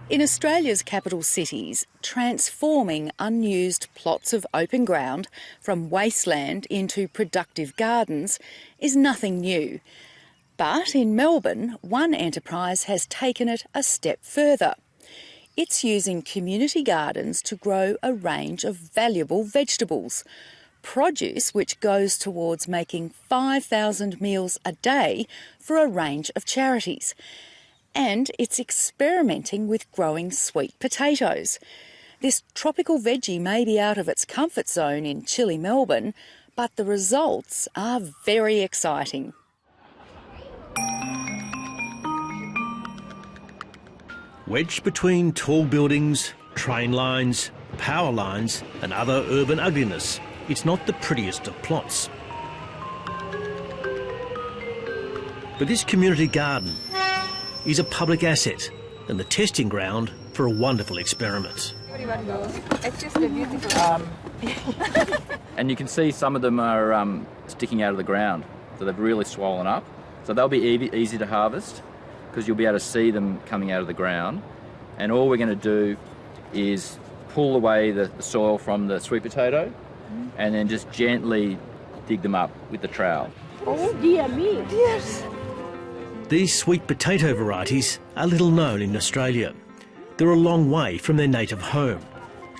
In Australia's capital cities, transforming unused plots of open ground from wasteland into productive gardens is nothing new. But in Melbourne, one enterprise has taken it a step further. It's using community gardens to grow a range of valuable vegetables, produce which goes towards making 5,000 meals a day for a range of charities. And it's experimenting with growing sweet potatoes. This tropical veggie may be out of its comfort zone in chilly Melbourne, but the results are very exciting. Wedged between tall buildings, train lines, power lines and other urban ugliness, it's not the prettiest of plots. But this community garden is a public asset and the testing ground for a wonderful experiment. It's just a beautiful... And you can see some of them are sticking out of the ground, so they've really swollen up. So they'll be easy to harvest because you'll be able to see them coming out of the ground. And all we're going to do is pull away the soil from the sweet potato and then just gently dig them up with the trowel. Oh dear me, yes. These sweet potato varieties are little known in Australia. They're a long way from their native home,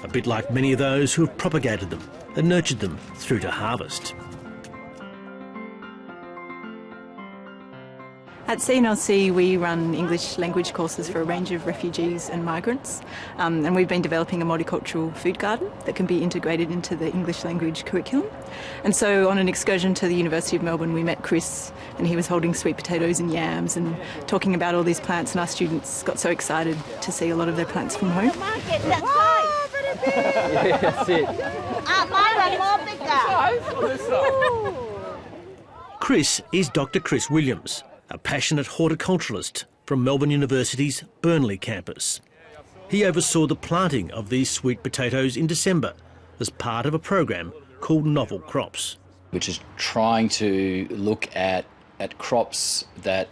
a bit like many of those who have propagated them and nurtured them through to harvest. At CNLC we run English language courses for a range of refugees and migrants, and we've been developing a multicultural food garden that can be integrated into the English language curriculum. And so on an excursion to the University of Melbourne we met Chris, and he was holding sweet potatoes and yams and talking about all these plants, and our students got so excited to see a lot of their plants from home. Wow, very big. Yeah, that's it. Chris is Dr. Chris Williams, a passionate horticulturalist from Melbourne University's Burnley campus. He oversaw the planting of these sweet potatoes in December as part of a program called Novel Crops, which is trying to look at crops that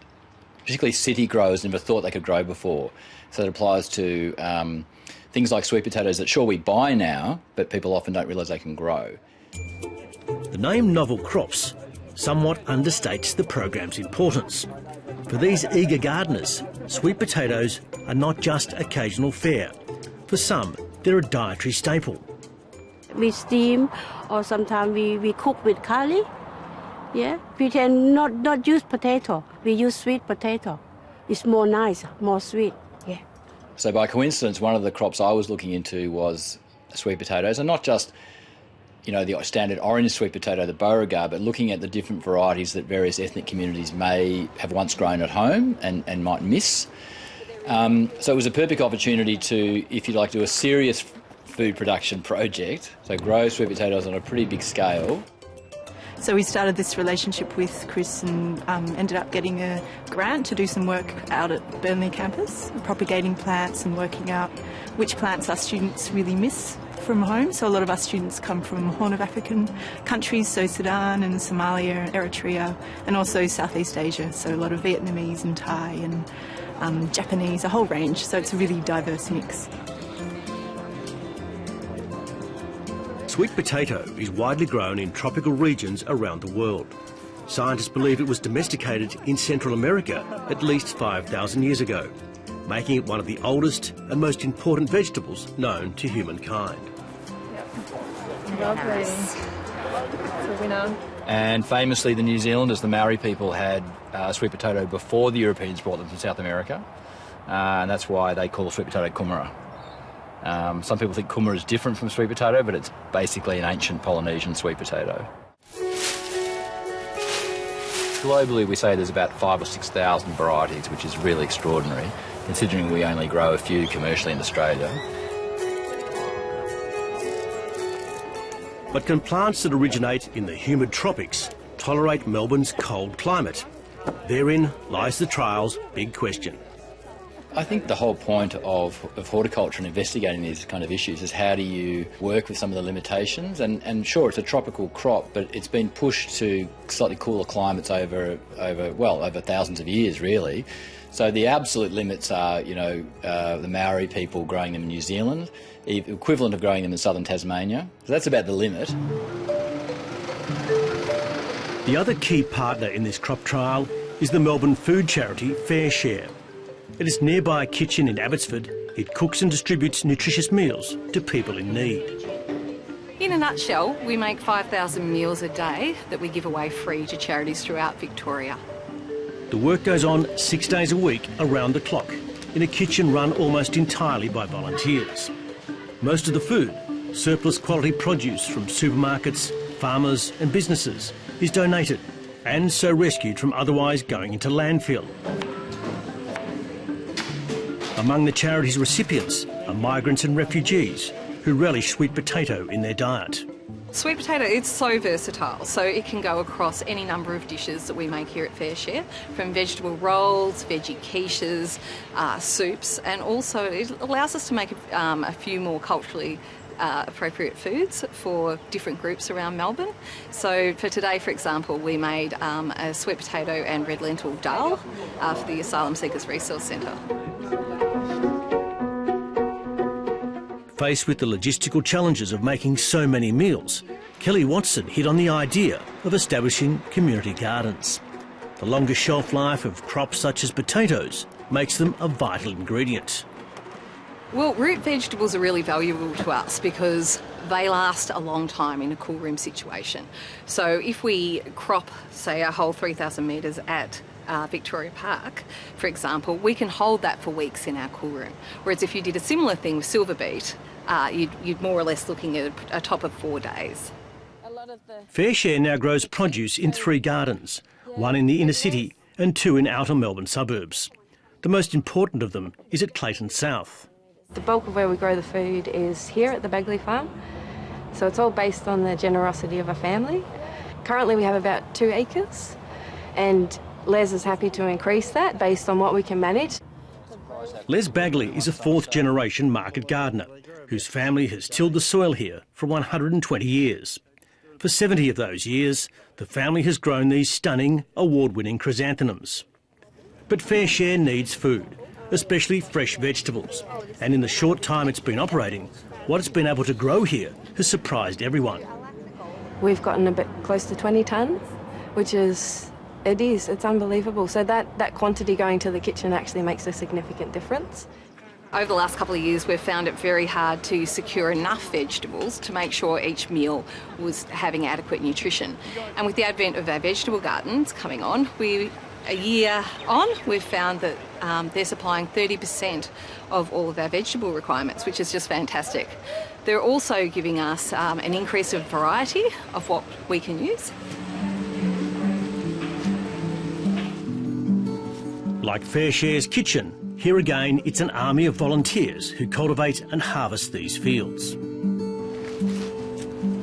particularly city growers never thought they could grow before. So it applies to things like sweet potatoes that sure we buy now, but people often don't realise they can grow. The name Novel Crops somewhat understates the program's importance. For these eager gardeners, sweet potatoes are not just occasional fare. For some, they're a dietary staple. We steam, or sometimes we cook with curry. Yeah, we can not use potato. We use sweet potato. It's more nice, more sweet. Yeah. So by coincidence, one of the crops I was looking into was sweet potatoes, and not just, you know, the standard orange sweet potato, the Beauregard, but looking at the different varieties that various ethnic communities may have once grown at home and might miss. So it was a perfect opportunity to, if you like, do a serious food production project, so grow sweet potatoes on a pretty big scale. So we started this relationship with Chris and ended up getting a grant to do some work out at Burnley campus, propagating plants and working out which plants our students really miss from home. So a lot of our students come from Horn of African countries, so Sudan and Somalia, Eritrea, and also Southeast Asia, so a lot of Vietnamese and Thai and Japanese, a whole range, so it's a really diverse mix. Sweet potato is widely grown in tropical regions around the world. Scientists believe it was domesticated in Central America at least 5,000 years ago, making it one of the oldest and most important vegetables known to humankind. Lovely. So we know. And famously, the New Zealanders, the Maori people, had sweet potato before the Europeans brought them to South America, and that's why they call sweet potato kumara. Some people think kumara is different from sweet potato, but it's basically an ancient Polynesian sweet potato. Globally, we say there's about 5,000 or 6,000 varieties, which is really extraordinary, considering we only grow a few commercially in Australia. But can plants that originate in the humid tropics tolerate Melbourne's cold climate? Therein lies the trial's big question. I think the whole point of horticulture and investigating these kind of issues is how do you work with some of the limitations, and sure, it's a tropical crop, but it's been pushed to slightly cooler climates over thousands of years, really. So the absolute limits are, the Maori people growing them in New Zealand, equivalent of growing them in southern Tasmania. So that's about the limit. The other key partner in this crop trial is the Melbourne food charity FareShare. At its nearby kitchen in Abbotsford, it cooks and distributes nutritious meals to people in need. In a nutshell, we make 5,000 meals a day that we give away free to charities throughout Victoria. The work goes on 6 days a week around the clock in a kitchen run almost entirely by volunteers. Most of the food, surplus quality produce from supermarkets, farmers and businesses, is donated and so rescued from otherwise going into landfill. Among the charity's recipients are migrants and refugees who relish sweet potato in their diet. Sweet potato, it's so versatile, so it can go across any number of dishes that we make here at FareShare, from vegetable rolls, veggie quiches, soups, and also it allows us to make a few more culturally appropriate foods for different groups around Melbourne. So for today, for example, we made a sweet potato and red lentil dal for the Asylum Seekers Resource Centre. Faced with the logistical challenges of making so many meals, Kelly Watson hit on the idea of establishing community gardens. The longer shelf life of crops such as potatoes makes them a vital ingredient. Well, root vegetables are really valuable to us because they last a long time in a cool room situation. So if we crop, say, a whole 3,000 metres at Victoria Park, for example, we can hold that for weeks in our cool room. Whereas if you did a similar thing with silver beet, you'd more or less looking at a top of 4 days. FareShare now grows produce in 3 gardens, one in the inner city and 2 in outer Melbourne suburbs. The most important of them is at Clayton South. The bulk of where we grow the food is here at the Bagley farm, so it's all based on the generosity of a family. Currently we have about 2 acres, and Les is happy to increase that based on what we can manage. Les Bagley is a 4th generation market gardener whose family has tilled the soil here for 120 years. For 70 of those years, the family has grown these stunning, award-winning chrysanthemums. But FareShare needs food, especially fresh vegetables. And in the short time it's been operating, what it's been able to grow here has surprised everyone. We've gotten a bit close to 20 tonnes, which is, it's unbelievable. So that quantity going to the kitchen actually makes a significant difference. Over the last couple of years, we've found it very hard to secure enough vegetables to make sure each meal was having adequate nutrition. And with the advent of our vegetable gardens coming on, a year on, we've found that they're supplying 30% of all of our vegetable requirements, which is just fantastic. They're also giving us an increase of variety of what we can use. Like FareShare's kitchen, here again it's an army of volunteers who cultivate and harvest these fields.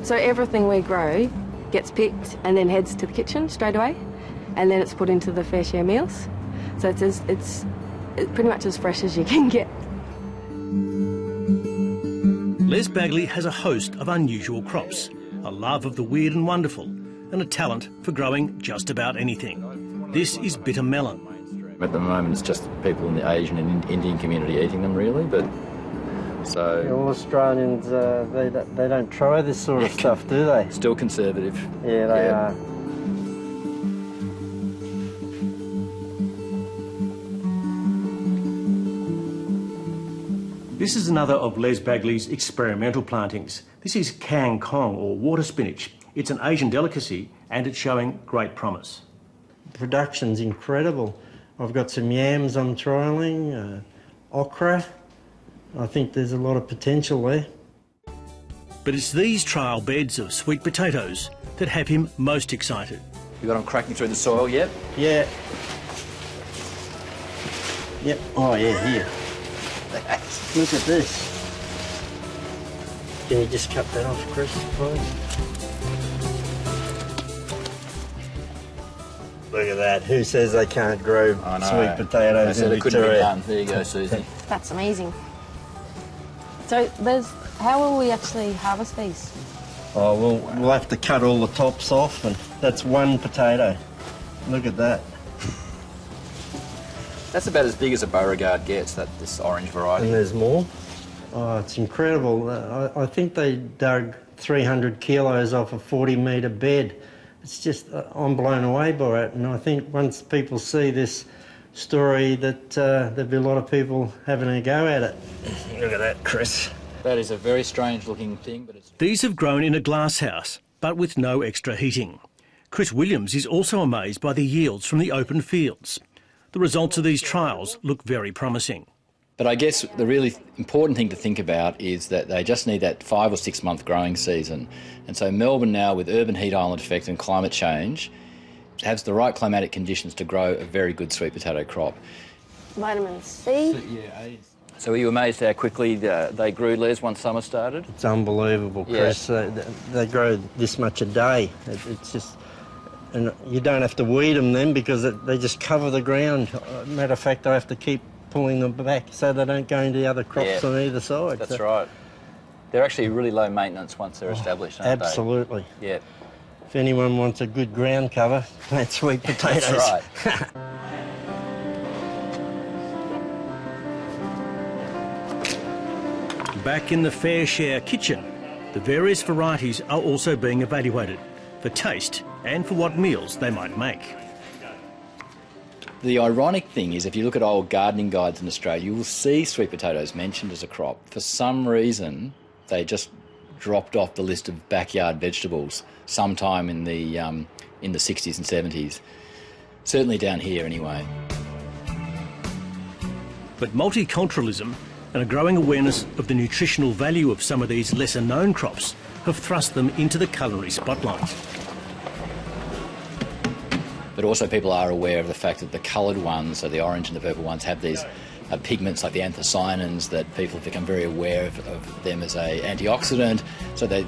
So everything we grow gets picked and then heads to the kitchen straight away, and then it's put into the FareShare meals. So it's pretty much as fresh as you can get. Les Bagley has a host of unusual crops, a love of the weird and wonderful, and a talent for growing just about anything. This is bitter melon. At the moment, it's just people in the Asian and Indian community eating them, really. But so all Australians, they don't try this sort of stuff, do they? Still conservative. Yeah, they are. This is another of Les Bagley's experimental plantings. This is kang kong, or water spinach. It's an Asian delicacy and it's showing great promise. Production's incredible. I've got some yams I'm trialling, okra. I think there's a lot of potential there. But it's these trial beds of sweet potatoes that have him most excited. You got them cracking through the soil yet? Yeah. Yep. Oh, yeah, here. Look at this. Can you just cut that off, Chris, please? Look at that. Who says they can't grow sweet potatoes in Victoria? There you go, Susie. That's amazing. So how will we actually harvest these? Oh, we'll have to cut all the tops off, and that's one potato. Look at that. That's about as big as a Beauregard gets, this orange variety. And there's more. Oh, it's incredible. I think they dug 300 kilos off a 40-metre bed. It's just, I'm blown away by it, and I think once people see this story that there'll be a lot of people having a go at it. Look at that, Chris. That is a very strange looking thing, but it's... These have grown in a glass house, but with no extra heating. Chris Williams is also amazed by the yields from the open fields. The results of these trials look very promising. But I guess the really important thing to think about is that they just need that 5 or 6 month growing season. And so Melbourne now, with urban heat island effect and climate change, has the right climatic conditions to grow a very good sweet potato crop. Vitamin C. So were you amazed how quickly they grew, Les, once summer started? It's unbelievable, Chris. Yeah. They grow this much a day. It's just... And you don't have to weed them then because they just cover the ground. Matter of fact, I have to keep pulling them back so they don't go into the other crops on either side. That's right. They're actually really low maintenance once they're established, aren't absolutely. they? Yeah. If anyone wants a good ground cover, plant sweet potatoes. That's right. Back in the FareShare kitchen, the various varieties are also being evaluated for taste and for what meals they might make. The ironic thing is, if you look at old gardening guides in Australia, you will see sweet potatoes mentioned as a crop. For some reason, they just dropped off the list of backyard vegetables sometime in the 60s and 70s. Certainly down here, anyway. But multiculturalism and a growing awareness of the nutritional value of some of these lesser-known crops have thrust them into the culinary spotlight. But also people are aware of the fact that the coloured ones, so the orange and the purple ones, have these pigments like the anthocyanins that people have become very aware of them as an antioxidant, so they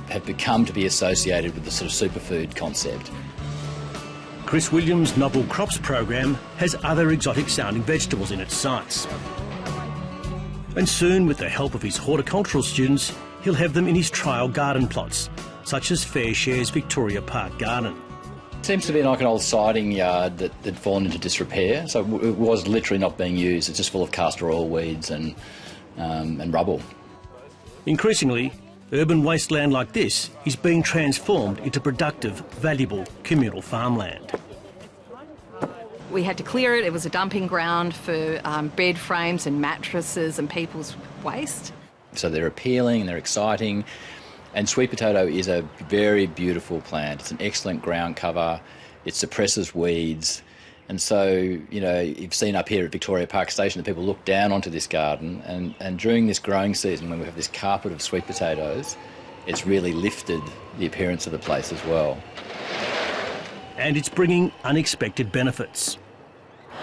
have become to be associated with the sort of superfood concept. Chris Williams' Novel Crops program has other exotic-sounding vegetables in its sights. And soon, with the help of his horticultural students, he'll have them in his trial garden plots, such as FareShare's Victoria Park Garden. It seems to be like an old siding yard that'd fallen into disrepair, so it was literally not being used. It's just full of castor oil weeds and rubble. Increasingly, urban wasteland like this is being transformed into productive, valuable communal farmland. We had to clear it. It was a dumping ground for bed frames and mattresses and people's waste. So they're appealing and they're exciting. And sweet potato is a very beautiful plant. It's an excellent ground cover. It suppresses weeds. And so, you know, you've seen up here at Victoria Park Station that people look down onto this garden, and during this growing season when we have this carpet of sweet potatoes, it's really lifted the appearance of the place as well. And it's bringing unexpected benefits.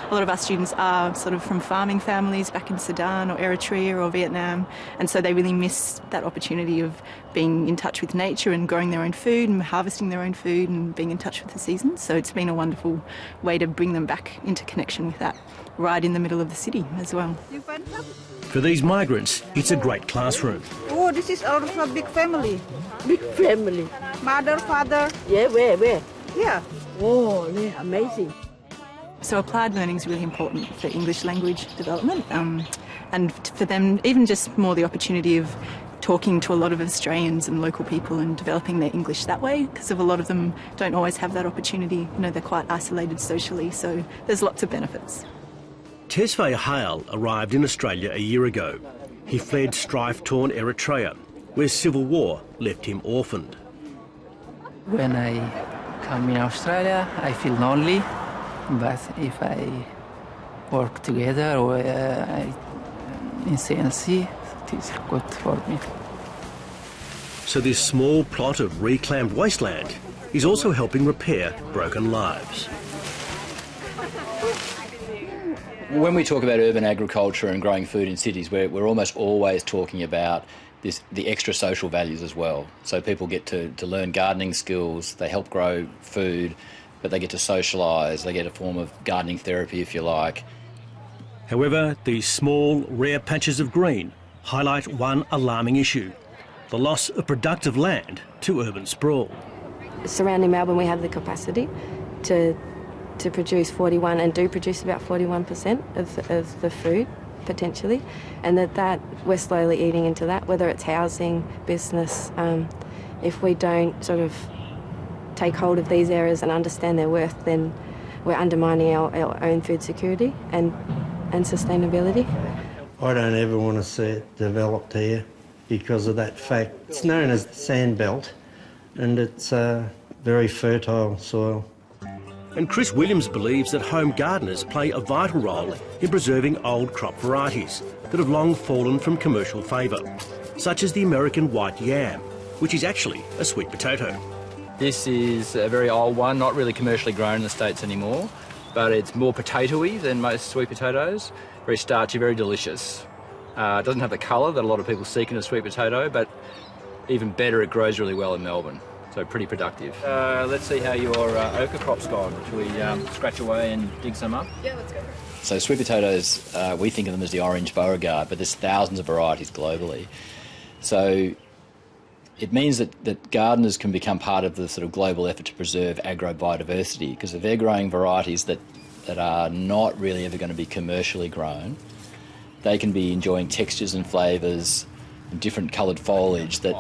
A lot of our students are sort of from farming families back in Sudan or Eritrea or Vietnam, and so they really miss that opportunity of being in touch with nature and growing their own food and harvesting their own food and being in touch with the seasons. So it's been a wonderful way to bring them back into connection with that right in the middle of the city as well. For these migrants, it's a great classroom. Oh, this is our big family. Big family. Mother, father. Yeah, where? Yeah. Oh, yeah, amazing. So applied learning is really important for English language development, and for them even just more the opportunity of talking to a lot of Australians and local people and developing their English that way, because a lot of them don't always have that opportunity. You know, they're quite isolated socially, so there's lots of benefits. Tesfaye Hale arrived in Australia a year ago. He fled strife-torn Eritrea, where civil war left him orphaned. When I come in Australia, I feel lonely. But if I work together or in CNC, it is good for me. So this small plot of reclaimed wasteland is also helping repair broken lives. When we talk about urban agriculture and growing food in cities, we're almost always talking about the extra social values as well. So people get to learn gardening skills, they help grow food, but they get to socialise, they get a form of gardening therapy, if you like. However, these small, rare patches of green highlight one alarming issue: the loss of productive land to urban sprawl. Surrounding Melbourne, we have the capacity to to produce 41 and do produce about 41% of the food, potentially, and that we're slowly eating into that, whether it's housing, business. If we don't sort of take hold of these areas and understand their worth, then we're undermining our own food security and sustainability. I don't ever want to see it developed here because of that fact. It's known as the sand belt, and it's very fertile soil. And Chris Williams believes that home gardeners play a vital role in preserving old crop varieties that have long fallen from commercial favour, such as the American white yam, which is actually a sweet potato. This is a very old one, not really commercially grown in the States anymore, but it's more potatoey than most sweet potatoes. Very starchy, very delicious. It doesn't have the colour that a lot of people seek in a sweet potato, but even better, it grows really well in Melbourne. So pretty productive. Let's see how your ochre crop's gone. Shall we scratch away and dig some up? Yeah, let's go for it. So sweet potatoes, we think of them as the orange Beauregard, but there's thousands of varieties globally. So it means that gardeners can become part of the sort of global effort to preserve agro-biodiversity, because if they're growing varieties that are not really ever going to be commercially grown, they can be enjoying textures and flavours and different coloured foliage that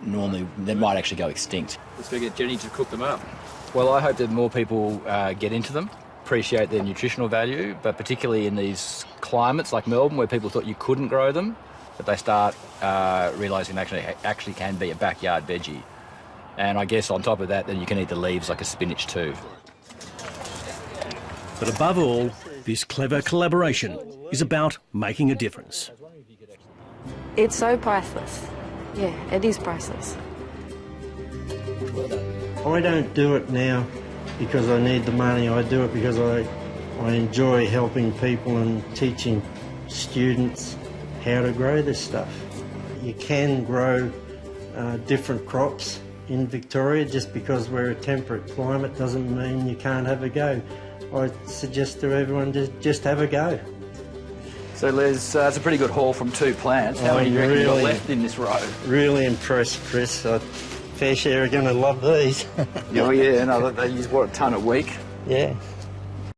normally they might actually go extinct. Let's go get Jenny to cook them up. Well, I hope that more people get into them, appreciate their nutritional value, but particularly in these climates like Melbourne where people thought you couldn't grow them, that they start realising they actually can be a backyard veggie. And I guess on top of that, then you can eat the leaves like a spinach too. But above all, this clever collaboration is about making a difference. It's so priceless. Yeah, it is priceless. I don't do it now because I need the money. I do it because I enjoy helping people and teaching students how to grow this stuff. You can grow different crops in Victoria. Just because we're a temperate climate doesn't mean you can't have a go. I suggest to everyone to just have a go. So Les, it's a pretty good haul from 2 plants. How many do you reckon you've got left in this row? Really impressed, Chris. FareShare are going to love these. Oh yeah, no, they use what, a tonne a week? Yeah.